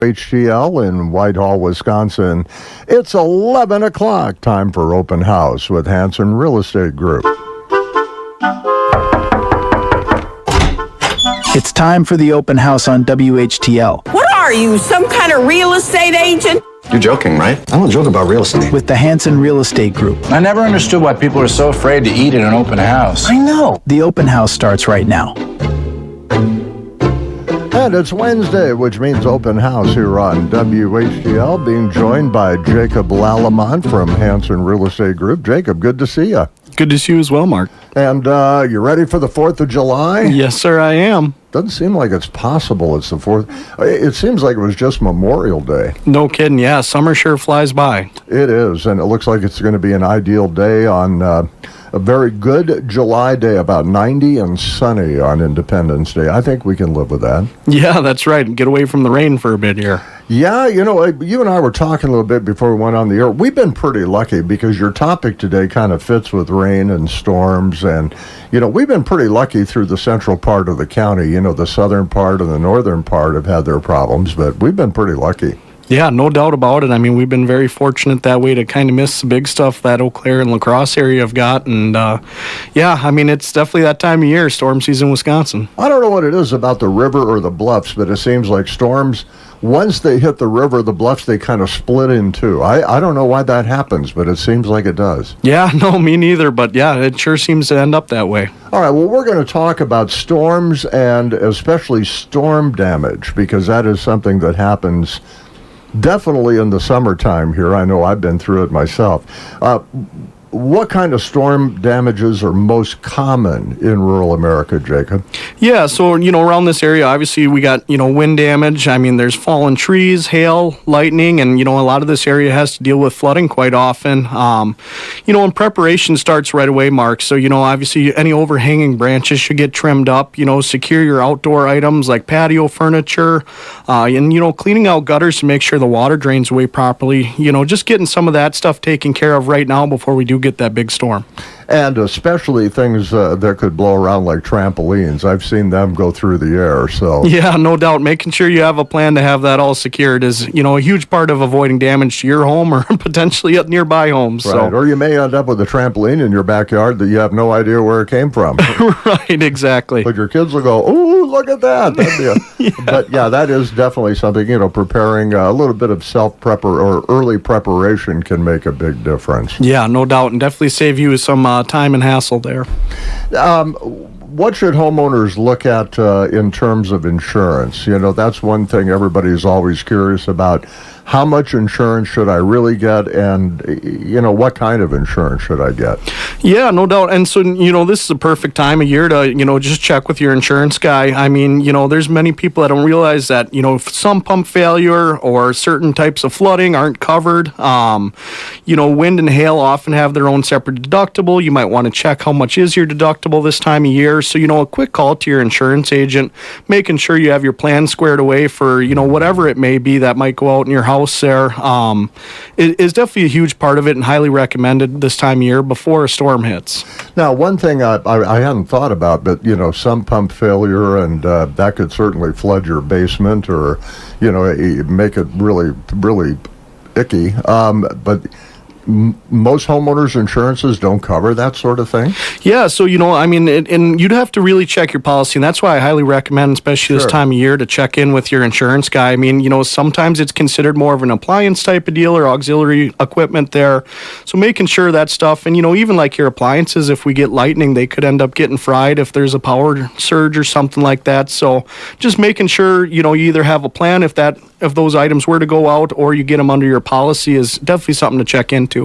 HTL in Whitehall, Wisconsin. It's 11 o'clock. Time for Open House with Hansen Real Estate Group. It's time for the open house on WHTL. What are you, some kind of real estate agent? You're joking, right? I don't joke about real estate. With the Hansen Real Estate Group. I never understood why people are so afraid to eat at an open house. I know. The open house starts right now. And it's Wednesday, which means open house here on WHTL, being joined by Jacob Lallemont from Hansen Real Estate Group. Jacob, good to see you. Good to see you as well, Mark. And you ready for the 4th of July? Yes, sir, I am. Doesn't seem like it's possible it's the 4th. It seems like it was just Memorial Day. No kidding, yeah. Summer sure flies by. It is, and it looks like it's going to be an ideal day on a very good July day, about 90 and sunny on Independence Day. I think we can live with that. Yeah, that's right. Get away from the rain for a bit here. Yeah, you know, you and I were talking a little bit before we went on the air. We've been pretty lucky because your topic today kind of fits with rain and storms. And, you know, we've been pretty lucky through the central part of the county. You know, the southern part and the northern part have had their problems, but we've been pretty lucky. Yeah, no doubt about it. I mean, we've been very fortunate that way to kind of miss the big stuff that Eau Claire and La Crosse area have got. And, yeah, I mean, it's definitely that time of year, storm season, Wisconsin. I don't know what it is about the river or the bluffs, but it seems like storms, once they hit the river, the bluffs, they kind of split in two. I don't know why that happens, but it seems like it does. Yeah, no, me neither. But, yeah, it sure seems to end up that way. All right, well, we're going to talk about storms and especially storm damage because that is something that happens definitely in the summertime here. I know I've been through it myself. What kind of storm damages are most common in rural America, Jacob? Yeah, so, you know, around this area, obviously, we got, you know, wind damage. I mean, there's fallen trees, hail, lightning, and, you know, a lot of this area has to deal with flooding quite often. You know, and preparation starts right away, Mark. So, you know, obviously, any overhanging branches should get trimmed up. You know, secure your outdoor items like patio furniture, and, you know, cleaning out gutters to make sure the water drains away properly. You know, just getting some of that stuff taken care of right now before we do get that big storm. And especially things that could blow around like trampolines. I've seen them go through the air. So yeah, no doubt. Making sure you have a plan to have that all secured is, you know, a huge part of avoiding damage to your home or potentially at nearby homes. Right. So. Or you may end up with a trampoline in your backyard that you have no idea where it came from. Right, exactly. But your kids will go, "Ooh, look at that." Yeah. But yeah, that is definitely something, you know, preparing a little bit of or early preparation can make a big difference. Yeah, no doubt. And definitely save you some time and hassle there. What should homeowners look at in terms of insurance? You know, that's one thing everybody's always curious about. How much insurance should I really get? And, you know, what kind of insurance should I get? Yeah, no doubt. And so, you know, this is a perfect time of year to, you know, just check with your insurance guy. I mean, you know, there's many people that don't realize that, you know, if some pump failure or certain types of flooding aren't covered. You know, wind and hail often have their own separate deductible. You might want to check how much is your deductible this time of year. So, you know, a quick call to your insurance agent, making sure you have your plan squared away for, you know, whatever it may be that might go out in your house there. It is definitely a huge part of it and highly recommended this time of year before a storm hits. Now, one thing I hadn't thought about, but, you know, some pump failure, and that could certainly flood your basement or, you know, make it really, really icky. But most homeowners' insurances don't cover that sort of thing? Yeah, so, you know, I mean, and you'd have to really check your policy, and that's why I highly recommend, especially this time of year, to check in with your insurance guy. I mean, you know, sometimes it's considered more of an appliance type of deal or auxiliary equipment there, so making sure that stuff, and, you know, even like your appliances, if we get lightning, they could end up getting fried if there's a power surge or something like that, so just making sure, you know, you either have a plan if those items were to go out or you get them under your policy is definitely something to check into.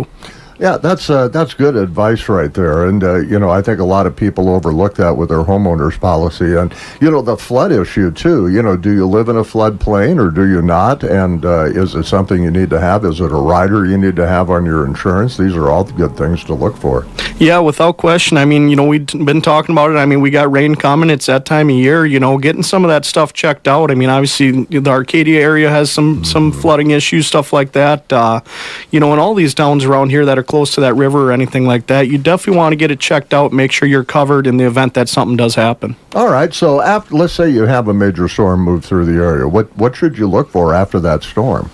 Yeah, that's good advice right there. And, you know, I think a lot of people overlook that with their homeowner's policy. And, you know, the flood issue, too. You know, do you live in a floodplain or do you not? And is it something you need to have? Is it a rider you need to have on your insurance? These are all the good things to look for. Yeah, without question. I mean, you know, we've been talking about it. I mean, we got rain coming. It's that time of year, you know, getting some of that stuff checked out. I mean, obviously, the Arcadia area has some flooding issues, stuff like that. You know, and all these towns around here that are close to that river or anything like that, you definitely want to get it checked out, make sure you're covered in the event that something does happen. All right. So let's say you have a major storm move through the area. What should you look for after that storm?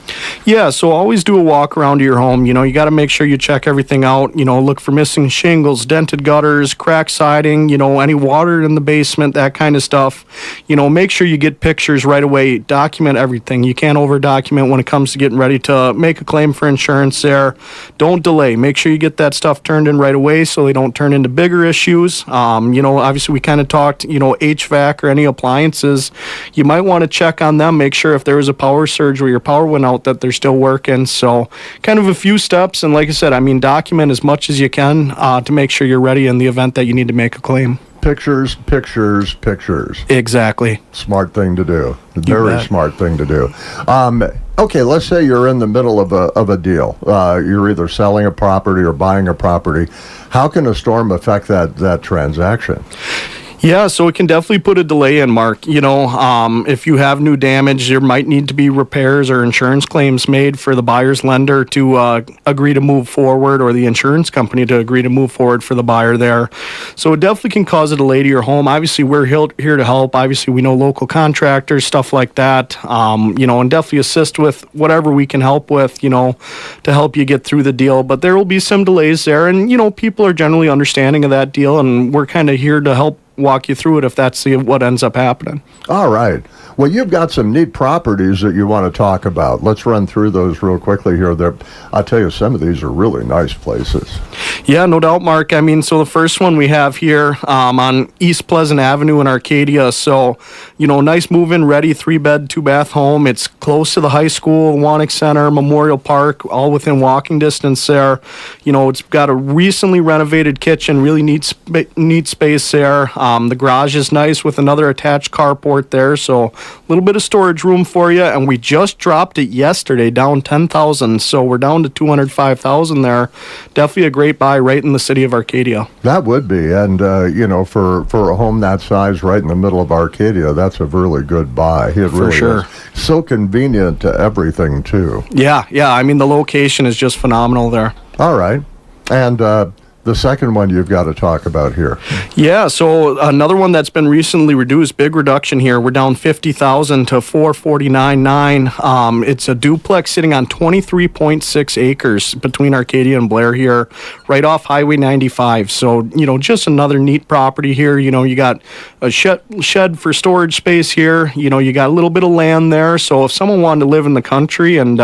Yeah, so always do a walk around to your home. You got to make sure you check everything out. Look for missing shingles, dented gutters, cracked siding, any water in the basement, that kind of stuff. Make sure you get pictures right away. Document everything. You can't over-document when it comes to getting ready to make a claim for insurance there. Don't delay. Make sure you get that stuff turned in right away so they don't turn into bigger issues. Obviously we kind of talked, HVAC or any appliances. You might want to check on them, make sure if there was a power surge where your power went out that they're still working. So kind of a few steps. And like I said, document as much as you can to make sure you're ready in the event that you need to make a claim. Pictures, pictures, pictures. Exactly. Smart thing to do. Very bet. smart thing to do. Okay, let's say you're in the middle of a deal. You're either selling a property or buying a property. How can a storm affect that transaction? Yeah, so it can definitely put a delay in, Mark. If you have new damage, there might need to be repairs or insurance claims made for the buyer's lender to agree to move forward, or the insurance company to agree to move forward for the buyer there. So it definitely can cause a delay to your home. Obviously, we're here to help. Obviously, we know local contractors, stuff like that, and definitely assist with whatever we can help with, to help you get through the deal. But there will be some delays there, and, people are generally understanding of that deal, and we're kind of here to help walk you through it if that's what ends up happening. All right. Well, you've got some neat properties that you want to talk about. Let's run through those real quickly here. I'll tell you, some of these are really nice places. Yeah, no doubt, Mark. So the first one we have here on East Pleasant Avenue in Arcadia. So, nice move-in ready, 3-bed, 2-bath home. It's close to the high school, Wannick Center, Memorial Park, all within walking distance there. It's got a recently renovated kitchen, really neat space there. The garage is nice with another attached carport there. So a little bit of storage room for you. And we just dropped it yesterday, down $10,000. So we're down to $205,000 there. Definitely a great buy right in the city of Arcadia. That would be. And, for a home that size right in the middle of Arcadia, that's a really good buy. It really sure. is. So convenient to everything, too. Yeah. The location is just phenomenal there. All right. And the second one you've got to talk about here. Yeah, so another one that's been recently reduced, big reduction here. We're down $50,000 to $449,900. It's a duplex sitting on 23.6 acres between Arcadia and Blair here, right off Highway 95. So, just another neat property here. You got a shed for storage space here. You got a little bit of land there. So if someone wanted to live in the country and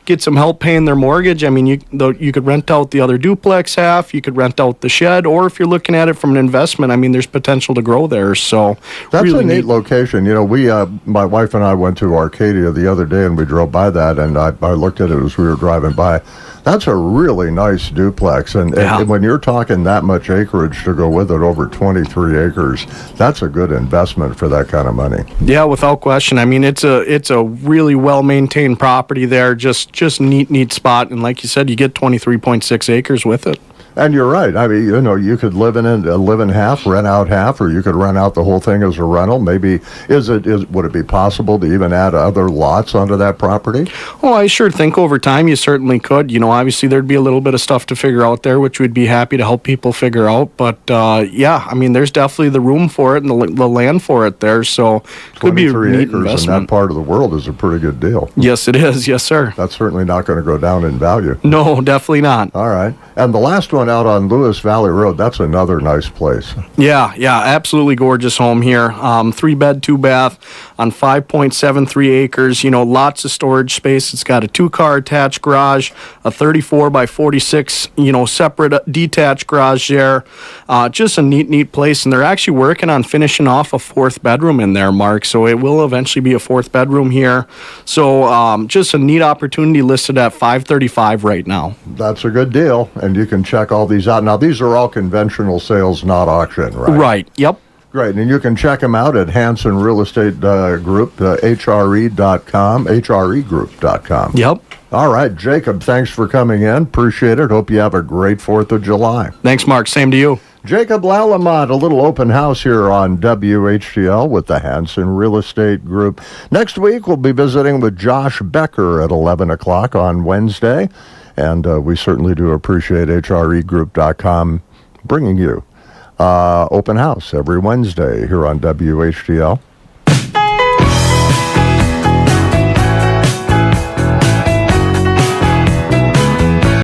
get some help paying their mortgage, you could rent out the other duplex half. You could rent out the shed, or if you're looking at it from an investment, there's potential to grow there. So that's really a neat location. We, my wife and I went to Arcadia the other day, and we drove by that, and I looked at it as we were driving by. That's a really nice duplex, and when you're talking that much acreage to go with it, over 23 acres, that's a good investment for that kind of money. Yeah, without question. It's a really well-maintained property there, just neat spot, and like you said, you get 23.6 acres with it. And you're right. You could live in half, rent out half, or you could rent out the whole thing as a rental. Maybe would it be possible to even add other lots onto that property? Well, I sure think over time you certainly could. Obviously there'd be a little bit of stuff to figure out there, which we'd be happy to help people figure out. But there's definitely the room for it and the land for it there. So it could be a neat acres investment. In that part of the world is a pretty good deal. Yes, it is. Yes, sir. That's certainly not going to go down in value. No, definitely not. All right. And the last one out on Lewis Valley Road, that's another nice place. Yeah, absolutely gorgeous home here. 3-bed, 2-bath on 5.73 acres. Lots of storage space. It's got a 2-car attached garage, a 34 by 46, separate detached garage there. Just a neat place. And they're actually working on finishing off a 4th bedroom in there, Mark. So it will eventually be a 4th bedroom here. So just a neat opportunity listed at $535 right now. That's a good deal. And you can check all these out. Now, these are all conventional sales, not auction, right? Right, yep. Great, and you can check them out at Hansen Real Estate Group, HRE.com, HREgroup.com. Yep. All right, Jacob, thanks for coming in. Appreciate it. Hope you have a great 4th of July. Thanks, Mark. Same to you. Jacob Lallemont, a little open house here on WHTL with the Hansen Real Estate Group. Next week, we'll be visiting with Josh Becker at 11 o'clock on Wednesday. And we certainly do appreciate HREgroup.com bringing you open house every Wednesday here on WHTL.